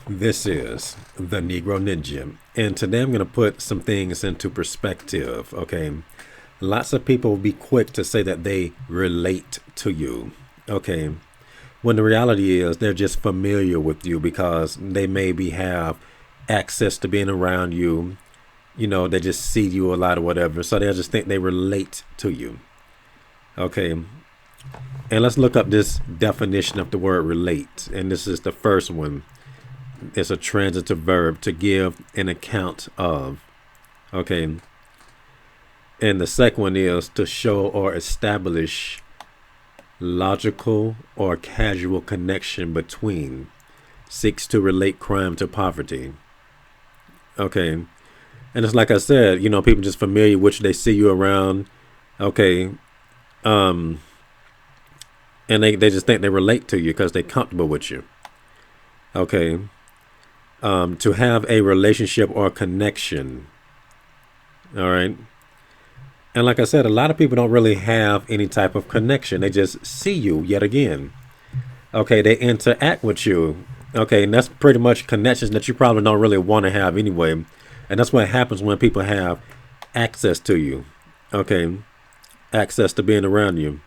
This is the Negro Ninja, and today I'm going to put some things into perspective. Okay, lots of people will be quick to say that they relate to you. Okay, when the reality is they're just familiar with you because they maybe have access to being around you. They just see you a lot or whatever, so they'll just think they relate to you. Okay, and let's look up this definition of the word relate, and this is the first one. It's a transitive verb, to give an account of. Okay. And the second one is to show or establish logical or casual connection between. Seeks to relate crime to poverty. Okay. And it's like I said, people just familiar with you, they see you around. Okay. And they just think they relate to you because they're comfortable with you. Okay. To have a relationship or connection. All right. And like I said, a lot of people don't really have any type of connection. They just see you yet again. Okay. They interact with you. Okay. And that's pretty much connections that you probably don't really want to have anyway. And that's what happens when people have access to you. Okay. Access to being around you.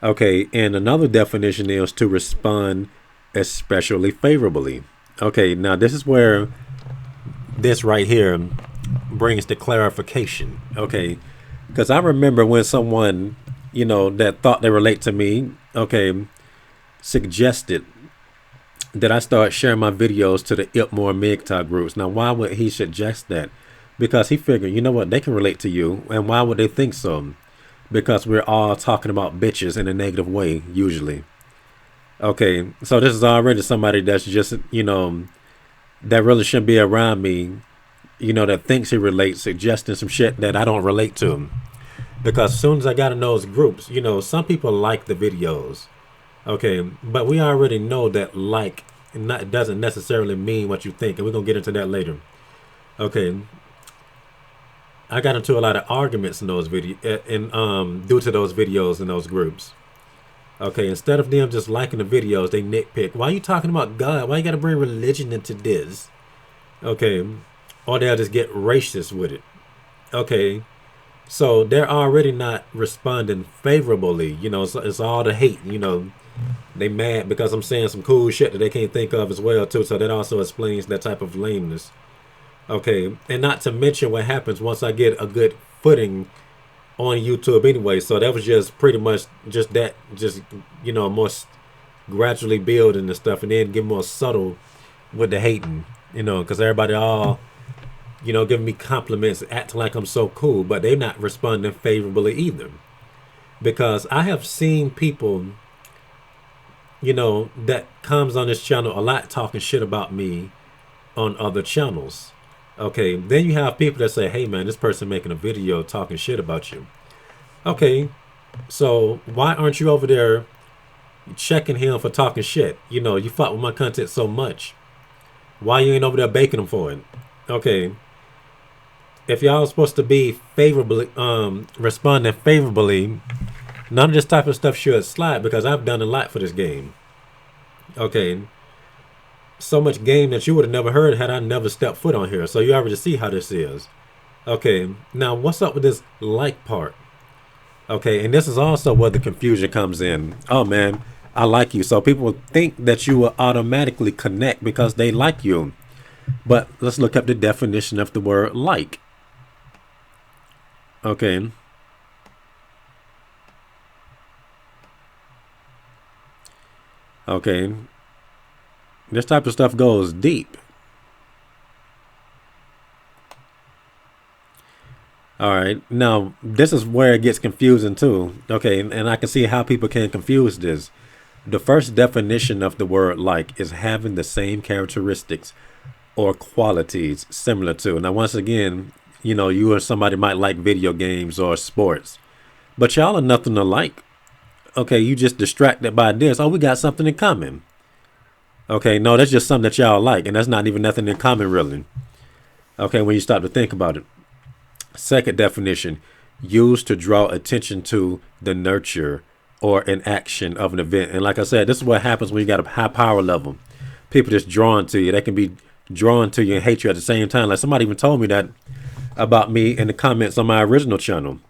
Okay. And another definition is to respond especially favorably. Okay, now this is where this right here brings the clarification. Okay, because I remember when someone, that thought they relate to me, okay, suggested that I start sharing my videos to the Ipmore MGTOW groups. Now, why would he suggest that? Because he figured, you know what, they can relate to you. And why would they think so? Because we're all talking about bitches in a negative way, usually. Okay, so this is already somebody that's just, that really shouldn't be around me, that thinks he relates, suggesting some shit that I don't relate to. Because as soon as I got in those groups, some people like the videos. Okay, but we already know that doesn't necessarily mean what you think, and we're going to get into that later. Okay, I got into a lot of arguments in those videos, and due to those videos in those groups. Okay, instead of them just liking the videos, they nitpick. Why are you talking about God? Why you got to bring religion into this? Okay, or they'll just get racist with it. Okay, so they're already not responding favorably. It's all the hate. They mad because I'm saying some cool shit that they can't think of as well too. So that also explains that type of lameness. Okay, and not to mention what happens once I get a good footing on YouTube anyway. So that was just pretty much just more gradually building and stuff, and then get more subtle with the hating, because everybody all, giving me compliments, acting like I'm so cool, but they're not responding favorably either. Because I have seen people, that comes on this channel a lot talking shit about me on other channels. Okay, then you have people that say, hey man, this person making a video talking shit about you. Okay, so why aren't you over there checking him for talking shit? You fought with my content so much. Why you ain't over there baking him for it? Okay, if y'all are supposed to be favorably, responding favorably, none of this type of stuff should slide, because I've done a lot for this game. Okay. So much game that you would have never heard had I never stepped foot on here. So you already see how this is. Okay, now what's up with this like part? Okay, and this is also where the confusion comes in. Oh man, I like you. So people think that you will automatically connect because they like you. But let's look up the definition of the word like. Okay. Okay. This type of stuff goes deep. All right. Now, this is where it gets confusing too. Okay. And I can see how people can confuse this. The first definition of the word like is having the same characteristics or qualities similar to. Now, once again, you or somebody might like video games or sports, but y'all are nothing alike. Okay. You just distracted by this. Oh, we got something in common. Okay, no, that's just something that y'all like, and that's not even nothing in common, really. Okay, when you start to think about it. Second definition, used to draw attention to the nurture or an action of an event. And like I said, this is what happens when you got a high power level. people just drawn to you. They can be drawn to you and hate you at the same time. Like somebody even told me that about me in the comments on my original channel.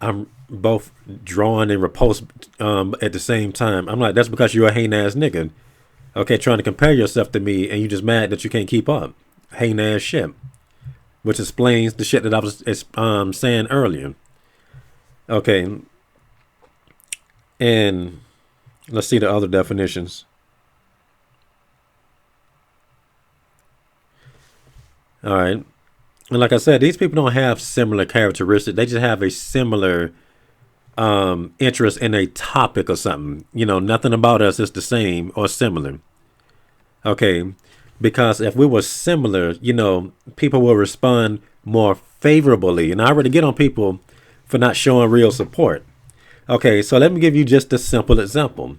I'm both drawn and repulsed at the same time. I'm like, that's because you're a hating ass nigga. Okay, trying to compare yourself to me and you just mad that you can't keep up. Hating ass shit. Which explains the shit that I was saying earlier. Okay. And let's see the other definitions. All right. And like I said, these people don't have similar characteristics. They just have a similar interest in a topic or something. You know, nothing about us is the same or similar. Okay. Because if we were similar, you know, people will respond more favorably. And I already get on people for not showing real support. Okay. So let me give you just a simple example.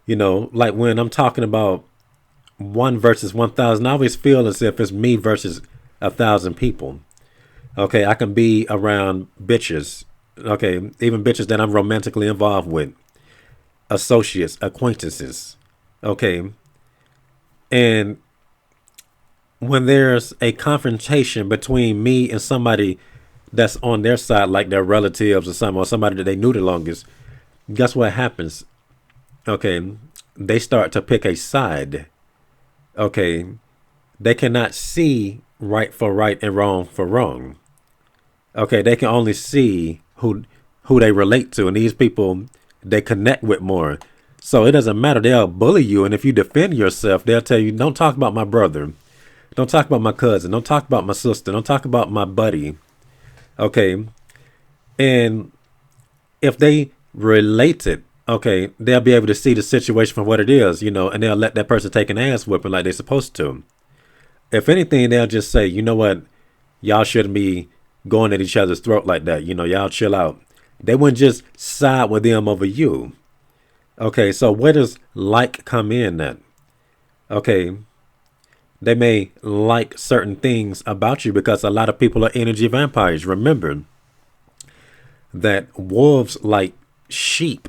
You know, like when I'm talking about 1 versus 1,000, I always feel as if it's me versus 1,000 people. Okay, I can be around bitches. Okay, even bitches that I'm romantically involved with, associates, acquaintances. Okay, and when there's a confrontation between me and somebody that's on their side, like their relatives or something, or somebody that they knew the longest, guess what happens? Okay, they start to pick a side. Okay, they cannot see right for right and wrong for wrong. Okay, they can only see who they relate to, and these people they connect with more. So it doesn't matter. They'll bully you, and if you defend yourself, they'll tell you, "Don't talk about my brother. Don't talk about my cousin. Don't talk about my sister. Don't talk about my buddy." Okay, and if they relate it, okay, they'll be able to see the situation for what it is, you know, and they'll let that person take an ass whipping like they're supposed to. If anything, they'll just say, you know what, y'all shouldn't be going at each other's throat like that. You know, y'all chill out. They wouldn't just side with them over you. Okay, so where does like come in at? Okay, they may like certain things about you because a lot of people are energy vampires. Remember that wolves like sheep.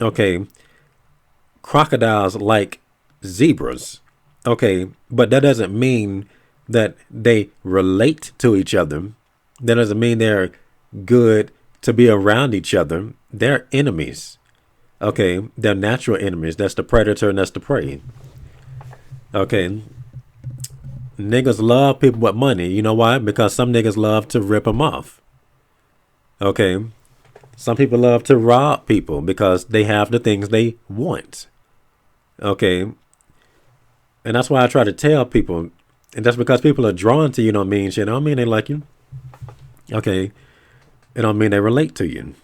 Okay, crocodiles like zebras. Okay, but that doesn't mean that they relate to each other. That doesn't mean they're good to be around each other. They're enemies. Okay, they're natural enemies. That's the predator and that's the prey. Okay, niggas love people with money. You know why? Because some niggas love to rip them off. Okay, some people love to rob people because they have the things they want. Okay. And that's why I try to tell people, and that's because people are drawn to you, don't mean shit. I don't mean they like you. Okay. It don't mean they relate to you.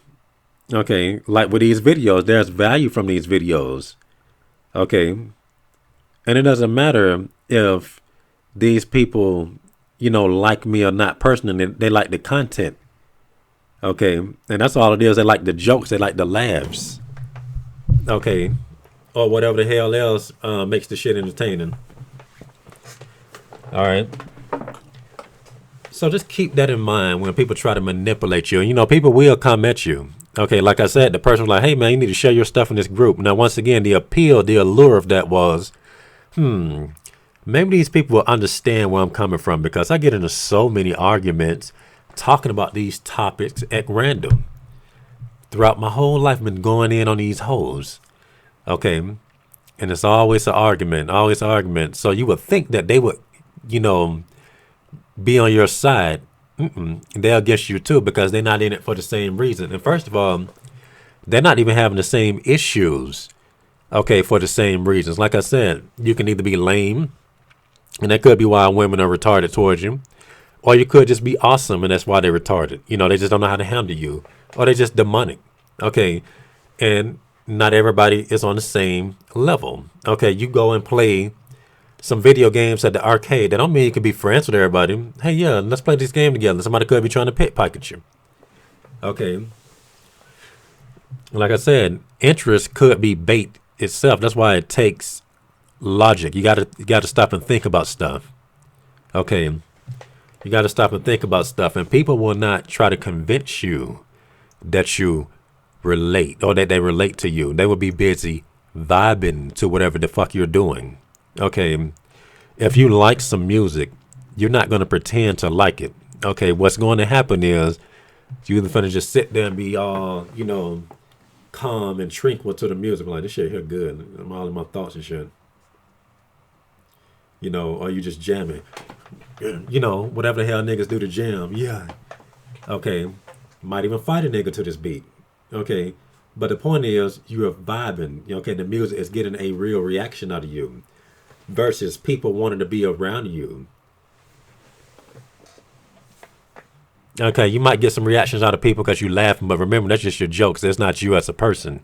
Okay. Like with these videos, there's value from these videos. Okay. And it doesn't matter if these people, you know, like me or not personally, they like the content. Okay. And that's all it is. They like the jokes. They like the laughs. Okay. Or whatever the hell else makes the shit entertaining. All right. So just keep that in mind when people try to manipulate you. And, you know, people will come at you. Okay, like I said, the person was like, hey, man, you need to share your stuff in this group. Now, once again, the appeal, the allure of that was, maybe these people will understand where I'm coming from because I get into so many arguments talking about these topics at random. Throughout my whole life, I've been going in on these hoes. Okay, and it's always an argument, So you would think that they would, you know, be on your side. They're against you too because they're not in it for the same reason. And first of all, they're not even having the same issues, okay, for the same reasons. Like I said, you can either be lame, and that could be why women are retarded towards you, or you could just be awesome, and that's why they're retarded. You know, they just don't know how to handle you, or they're just demonic, okay, and not everybody is on the same level. Okay, you go and play some video games at the arcade. That don't mean you can be friends with everybody. Hey, yeah, let's play this game together. Somebody could be trying to pickpocket you. Okay. Like I said, interest could be bait itself. That's why it takes logic. You gotta stop and think about stuff. Okay. You gotta stop and think about stuff. And people will not try to convince you that you relate or that they relate to you. They will be busy vibing to whatever the fuck you're doing. Okay. If you like some music, you're not going to pretend to like it. Okay. What's going to happen is you either finna just sit there and be all, calm and tranquil to the music. Like, this shit here good. I'm all in my thoughts and shit. Or you just jamming. Whatever the hell niggas do to jam. Yeah. Okay. Might even fight a nigga to this beat. Okay. But the point is, you are vibing. Okay. The music is getting a real reaction out of you versus people wanting to be around you. Okay. You might get some reactions out of people because you laughing, but remember, that's just your jokes. That's not you as a person.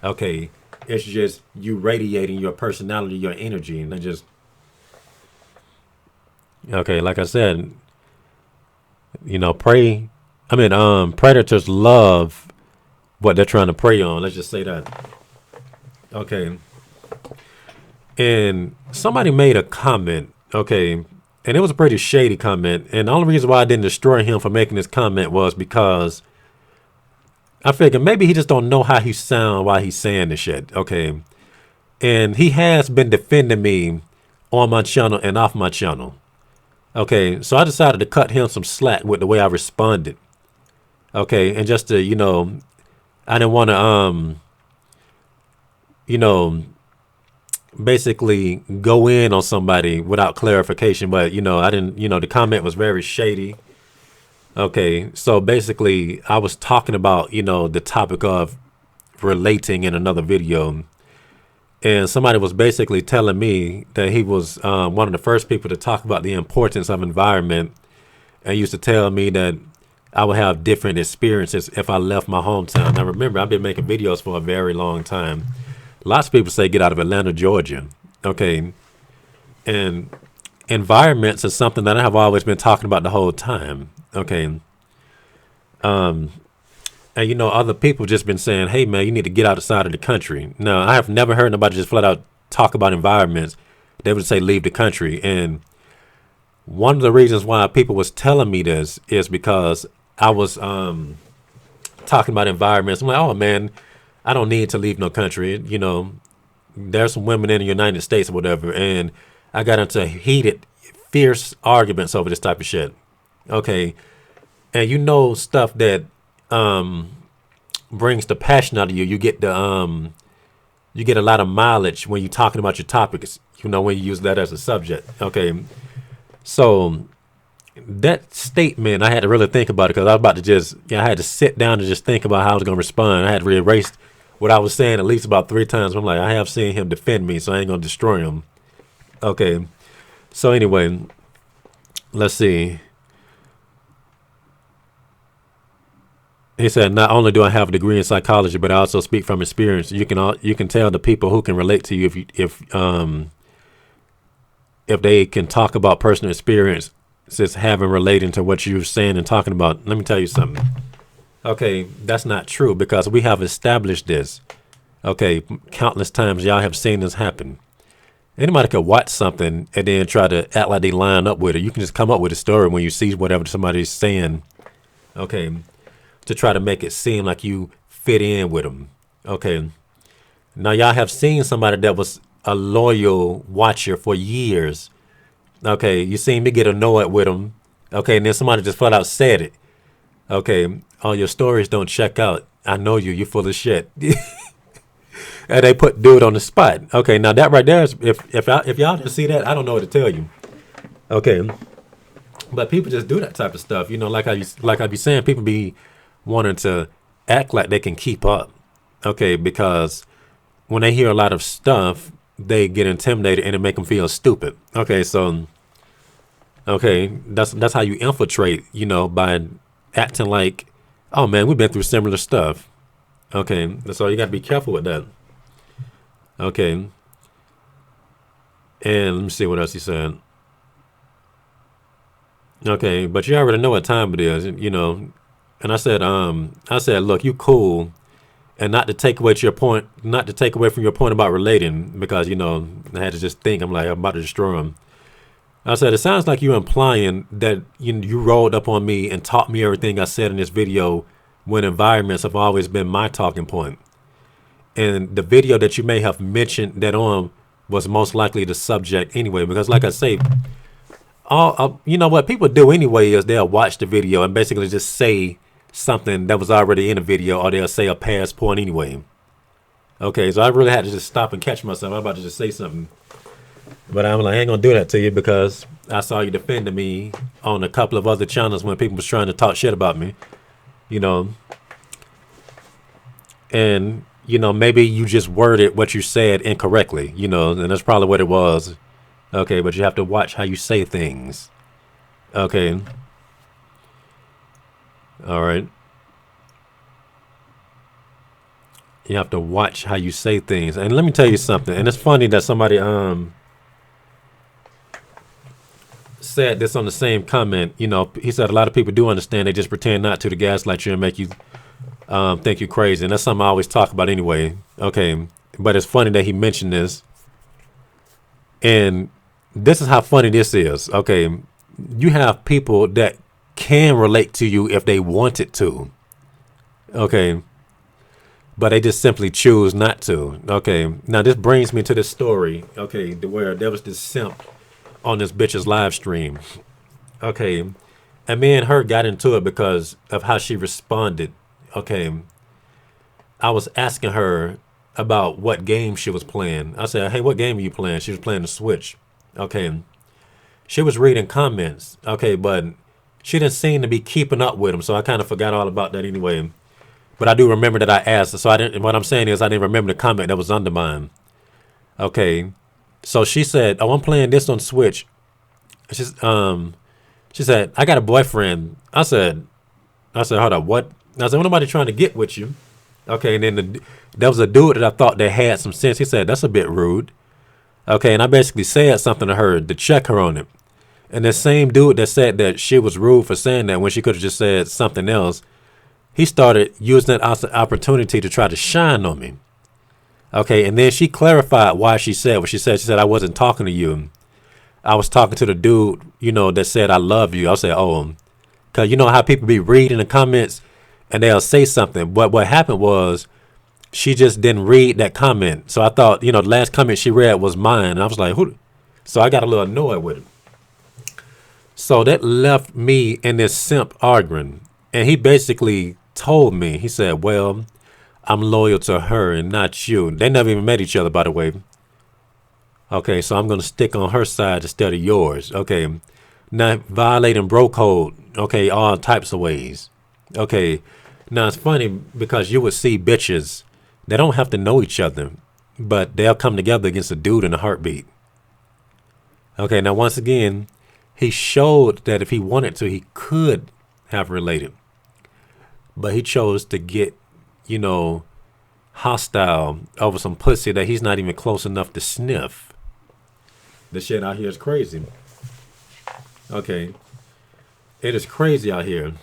Okay. It's just you radiating your personality, your energy, and then just. Okay. Like I said, predators love what they're trying to prey on. Let's just say that. Okay. And somebody made a comment. Okay. And it was a pretty shady comment. And the only reason why I didn't destroy him for making this comment was because I figured maybe he just don't know how he sound while he's saying this shit. Okay. And he has been defending me on my channel and off my channel. Okay. So I decided to cut him some slack with the way I responded. Okay. And just to, I didn't want to, basically go in on somebody without clarification. But, I didn't, the comment was very shady. Okay. So basically I was talking about, the topic of relating in another video. And somebody was basically telling me that he was one of the first people to talk about the importance of environment, and used to tell me that I would have different experiences if I left my hometown. Now, remember, I've been making videos for a very long time. Lots of people say get out of Atlanta, Georgia. Okay. And environments is something that I have always been talking about the whole time. Okay. And other people just been saying, hey man, you need to get outside of the country. Now, I have never heard nobody just flat out talk about environments. They would say leave the country. And one of the reasons why people was telling me this is because I was talking about environments. I'm like, oh man, I don't need to leave no country. There's some women in the United States or whatever. And I got into heated, fierce arguments over this type of shit. Okay. And stuff that brings the passion out of you. You get you get a lot of mileage when you're talking about your topics, when you use that as a subject. Okay. So that statement, I had to really think about it because I was about to I had to sit down and just think about how I was going to respond. I had to erase what I was saying at least about 3 times. I'm like, I have seen him defend me, so I ain't going to destroy him. Okay. So anyway, let's see. He said, not only do I have a degree in psychology, but I also speak from experience. You can tell the people who can relate to you if they can talk about personal experience, since having relating to what you're saying and talking about. Let me tell you something. Okay, that's not true because we have established this. Okay, countless times y'all have seen this happen. Anybody could watch something and then try to act like they line up with it. You can just come up with a story when you see whatever somebody's saying. Okay. To try to make it seem like you fit in with them. Okay. Now, y'all have seen somebody that was a loyal watcher for years. Okay. You seen me get annoyed with them. Okay. And then somebody just flat out said it. Okay. All your stories don't check out. I know you. You're full of shit. And they put dude on the spot. Okay. Now, that right there is, if y'all didn't see that, I don't know what to tell you. Okay. But people just do that type of stuff. Like I be saying, people be wanting to act like they can keep up. Okay, because when they hear a lot of stuff, they get intimidated and it make them feel stupid. Okay, so that's how you infiltrate, by acting like, oh man, we've been through similar stuff. Okay, so you got to be careful with that. Okay, and let me see what else he said. Okay, but you already know what time it is, And I said, look, you cool, and not to take away from your point about relating, because I had to just think. I'm like, I'm about to destroy him. I said, it sounds like you're implying that you rolled up on me and taught me everything I said in this video, when environments have always been my talking point. And the video that you may have mentioned that on was most likely the subject anyway. Because like I say, all you know what people do anyway is they'll watch the video and basically just say something that was already in the video, or they'll say a past point anyway. Okay, so I really had to just stop and catch myself. I'm about to just say something, but I'm like, I ain't gonna do that to you because I saw you defending me on a couple of other channels when people was trying to talk shit about me, you know. And you know, maybe you just worded what you said incorrectly, you know, and that's probably what it was. Okay, but you have to watch how you say things. Okay. All right. You have to watch how you say things. And let me tell you something. And it's funny that somebody said this on the same comment. You know, he said a lot of people do understand. They just pretend not to gaslight you and make you think you're crazy. And that's something I always talk about anyway. Okay. But it's funny that he mentioned this. And this is how funny this is. Okay. You have people that can relate to you if they wanted to. Okay. But they just simply choose not to. Okay. Now this brings me to this story. Okay. Where there was this simp on this bitch's live stream. Okay. And me and her got into it because of how she responded. Okay. I was asking her about what game she was playing. I said, hey, what game are you playing? She was playing the Switch. Okay. She was reading comments. Okay. But she didn't seem to be keeping up with them. So I kind of forgot all about that anyway. But I do remember that I asked her. So I didn't. What I'm saying is I didn't remember the comment that was under mine. Okay. So she said, "Oh, I'm playing this on Switch." She's she said, "I got a boyfriend." I said, "Hold up, what?" I said, "Well, nobody trying to get with you." Okay, and then there was a dude that I thought that had some sense. He said, "That's a bit rude." Okay, and I basically said something to her to check her on it. And the same dude that said that she was rude for saying that when she could have just said something else, he started using that opportunity to try to shine on me. Okay, and then she clarified why she said what she said. She said, I wasn't talking to you. I was talking to the dude, you know, that said, I love you. I said, oh, because you know how people be reading the comments and they'll say something. But what happened was she just didn't read that comment. So I thought, you know, the last comment she read was mine. And I was like, who? So I got a little annoyed with it. So that left me and this simp arguing. And he basically told me, he said, well, I'm loyal to her and not you. They never even met each other, by the way. Okay, so I'm going to stick on her side instead of yours. Okay, not violating bro code. Okay, all types of ways. Okay, now it's funny because you would see bitches. They don't have to know each other, but they'll come together against a dude in a heartbeat. Okay, now once again, he showed that if he wanted to, he could have related. But he chose to get, you know, hostile over some pussy that he's not even close enough to sniff. The shit out here is crazy. Okay. It is crazy out here.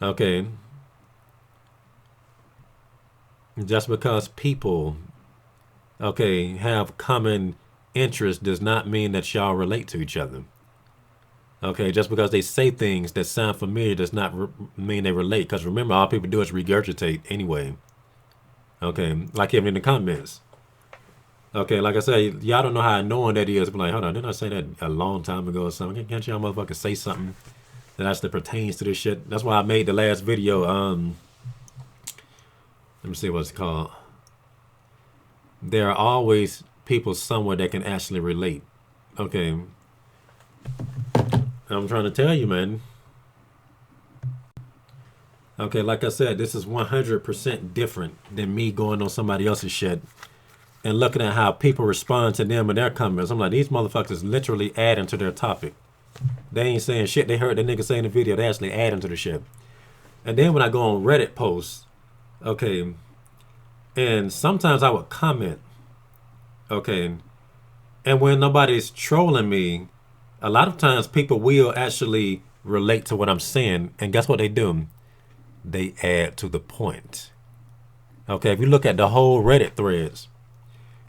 Okay. Just because people, okay, have common interests does not mean that y'all relate to each other. Okay, just because they say things that sound familiar does not mean they relate. Because remember, all people do is regurgitate anyway. Okay, like even in the comments. Okay, like I said, y'all don't know how annoying that is. But like, hold on, didn't I say that a long time ago or something? Can't y'all motherfuckers say something that actually pertains to this shit? That's why I made the last video. Let me see what it's called. There are always people somewhere that can actually relate. Okay. I'm trying to tell you, man. Okay, like I said, this is 100% different than me going on somebody else's shit and looking at how people respond to them and their comments. I'm like, these motherfuckers literally adding to their topic. They ain't saying shit. They heard the nigga say in the video. They actually adding to the shit. And then when I go on Reddit posts, okay, and sometimes I would comment, okay, and when nobody's trolling me, a lot of times people will actually relate to what I'm saying. And guess what they do? They add to the point. Okay, if you look at the whole Reddit threads,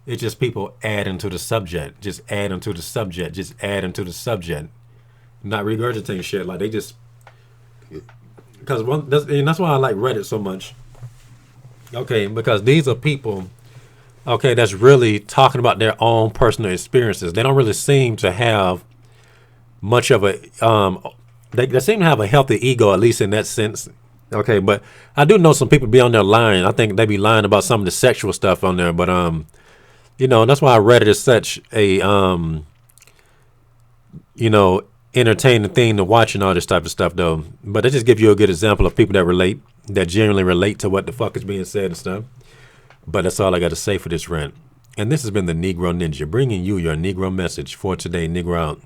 it's just people adding to the subject, just adding to the subject, just adding to the subject. Not regurgitating shit. Like they just, because that's why I like Reddit so much. Okay, because these are people okay, that's really talking about their own personal experiences. They don't really seem to have much of a they seem to have a healthy ego, at least in that sense. Okay, but I do know some people be on there lying. I think they be lying about some of the sexual stuff on there, but that's why Reddit is such a entertaining thing to watch and all this type of stuff though. But it just gives you a good example of people that relate, that genuinely relate to what the fuck is being said and stuff. But that's all I got to say for this rant. And this has been the Negro Ninja, bringing you your Negro message for today. Negro out.